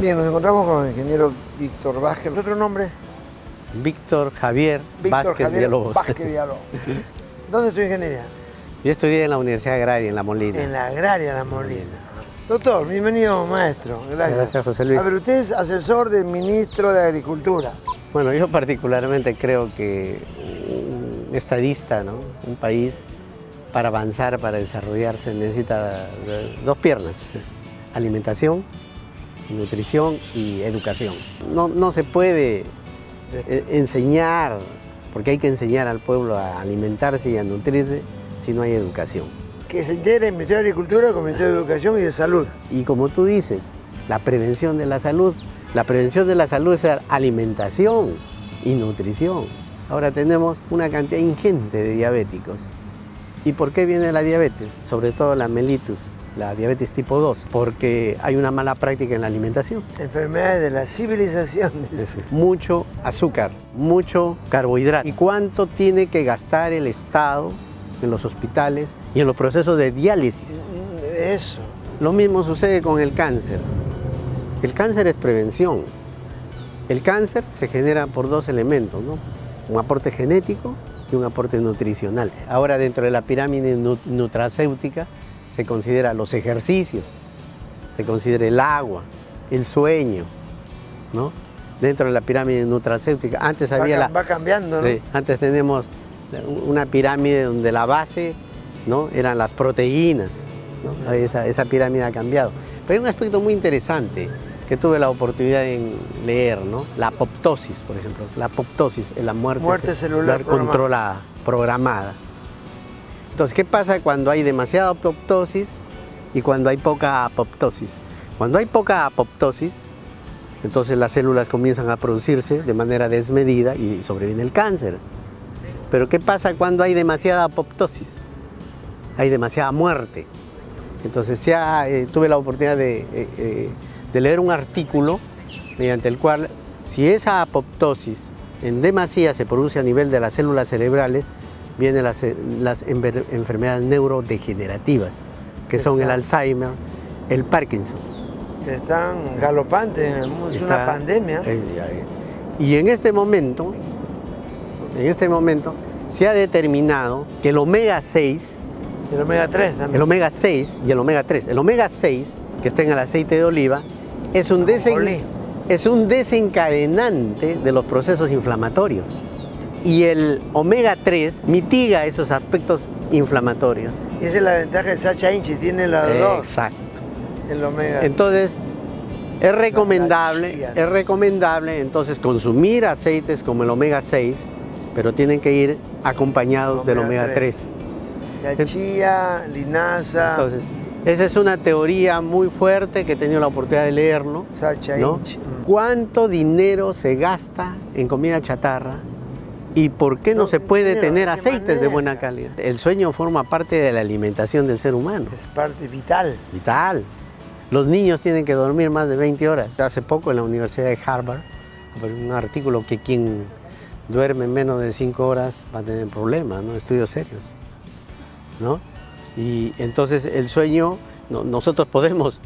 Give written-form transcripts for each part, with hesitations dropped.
Bien, nos encontramos con el ingeniero Víctor Vázquez. ¿Otro nombre? Víctor Javier Vázquez Villalobos. ¿Dónde estudió ingeniería? Yo estudié en la Universidad Agraria, en La Molina. En la Agraria, La Molina. Doctor, bienvenido, maestro. Gracias. Gracias, José Luis. A ver, usted es asesor del ministro de Agricultura. Bueno, yo particularmente creo que un estadista, ¿no? Un país, para avanzar, para desarrollarse, necesita dos piernas: alimentación, nutrición y educación. No se puede enseñar, porque hay que enseñar al pueblo a alimentarse y a nutrirse si no hay educación. Que se integre el Ministerio de Agricultura con el Ministerio de Educación y de Salud. Y como tú dices, la prevención de la salud. La prevención de la salud es alimentación y nutrición. Ahora tenemos una cantidad ingente de diabéticos. ¿Y por qué viene la diabetes? Sobre todo la mellitus, la diabetes tipo 2, porque hay una mala práctica en la alimentación. Enfermedades de la civilización. Mucho azúcar, mucho carbohidrato. ¿Y cuánto tiene que gastar el Estado en los hospitales y en los procesos de diálisis? Eso. Lo mismo sucede con el cáncer. El cáncer es prevención. El cáncer se genera por dos elementos, ¿no? Un aporte genético y un aporte nutricional. Ahora, dentro de la pirámide nutracéutica se considera los ejercicios, se considera el agua, el sueño, ¿no? Dentro de la pirámide nutracéutica. Antes va cambiando, ¿no? Sí, antes tenemos una pirámide donde la base, ¿no? Eran las proteínas, ¿no? Esa pirámide ha cambiado. Pero hay un aspecto muy interesante que tuve la oportunidad de leer, ¿no? La apoptosis, por ejemplo. La apoptosis es la muerte celular controlada, programada. Entonces, ¿qué pasa cuando hay demasiada apoptosis y cuando hay poca apoptosis? Cuando hay poca apoptosis, entonces las células comienzan a producirse de manera desmedida y sobreviene el cáncer. Pero ¿qué pasa cuando hay demasiada apoptosis? Hay demasiada muerte. Entonces tuve la oportunidad de leer un artículo mediante el cual, si esa apoptosis en demasía se produce a nivel de las células cerebrales, vienen las enfermedades neurodegenerativas, que son el Alzheimer, el Parkinson. Están galopantes en el mundo, es una pandemia. Y en este momento se ha determinado que el omega 6, el omega 3 también. El omega 6 y el omega 3. El omega 6, que está en el aceite de oliva, es un desencadenante de los procesos inflamatorios. Y el omega 3 mitiga esos aspectos inflamatorios. Y esa es la ventaja de Sacha Inchi, tiene las dos. Exacto. El omega. Entonces, es recomendable entonces consumir aceites como el omega 6, pero tienen que ir acompañados del omega 3. La chía, linaza. Entonces, esa es una teoría muy fuerte que he tenido la oportunidad de leerlo, Sacha ¿no? Inchi. ¿Cuánto dinero se gasta en comida chatarra? ¿Y por qué no se puede tener aceites de buena calidad? El sueño forma parte de la alimentación del ser humano. Es parte vital. Vital. Los niños tienen que dormir más de 20 horas. Hace poco en la Universidad de Harvard, un artículo que quien duerme menos de 5 horas va a tener problemas, ¿no? Estudios serios, ¿no? Y entonces el sueño, nosotros podemos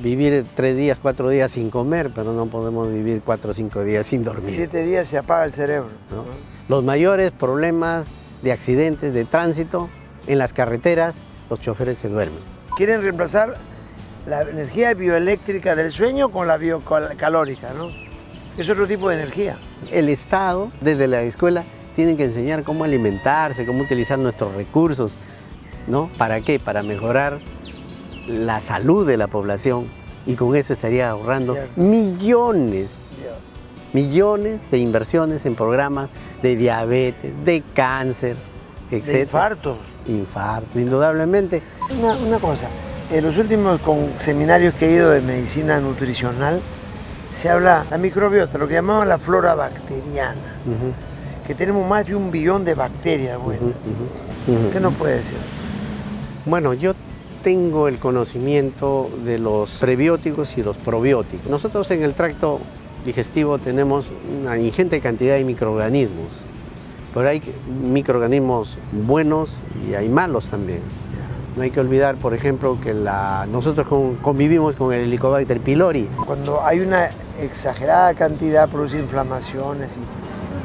vivir 3 días, 4 días sin comer, pero no podemos vivir 4 o 5 días sin dormir. 7 días se apaga el cerebro, ¿no? Los mayores problemas de accidentes de tránsito en las carreteras, los choferes se duermen. Quieren reemplazar la energía bioeléctrica del sueño con la biocalórica, ¿no? Es otro tipo de energía. El Estado, desde la escuela, tiene que enseñar cómo alimentarse, cómo utilizar nuestros recursos, ¿no? ¿Para qué? Para mejorar la salud de la población, y con eso estaría ahorrando millones de inversiones en programas de diabetes, de cáncer, etc. De infartos. Infarto, indudablemente. Una cosa, en los últimos seminarios que he ido de medicina nutricional, se habla de la microbiota, lo que llamamos la flora bacteriana, que tenemos más de 1 billón de bacterias. Bueno, ¿qué nos puede decir? Bueno, yo tengo el conocimiento de los prebióticos y los probióticos. Nosotros en el tracto digestivo tenemos una ingente cantidad de microorganismos, pero hay microorganismos buenos y hay malos también, No hay que olvidar, por ejemplo, que nosotros convivimos con el Helicobacter pylori. Cuando hay una exagerada cantidad produce inflamaciones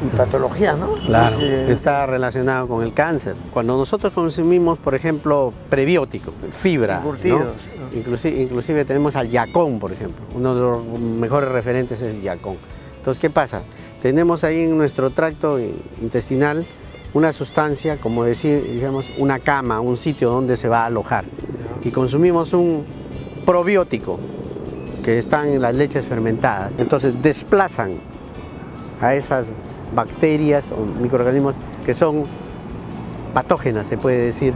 y patologías, ¿no? Claro, está relacionado con el cáncer. Cuando nosotros consumimos, por ejemplo, prebióticos, fibra, encurtidos, ¿no? Inclusive tenemos al yacón, por ejemplo. Uno de los mejores referentes es el yacón. Entonces, ¿qué pasa? Tenemos ahí en nuestro tracto intestinal una sustancia, como digamos, una cama, un sitio donde se va a alojar. Y consumimos un probiótico que están en las leches fermentadas. Entonces desplazan a esas bacterias o microorganismos que son patógenas, se puede decir,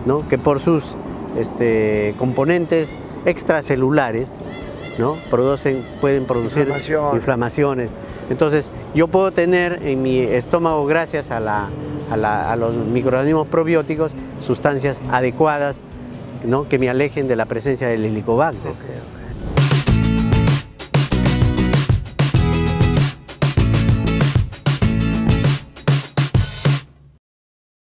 ¿no? Que por sus componentes extracelulares, ¿no? pueden producir inflamaciones. Entonces yo puedo tener en mi estómago, gracias a los microorganismos probióticos, sustancias adecuadas, ¿no? Que me alejen de la presencia del Helicobacter.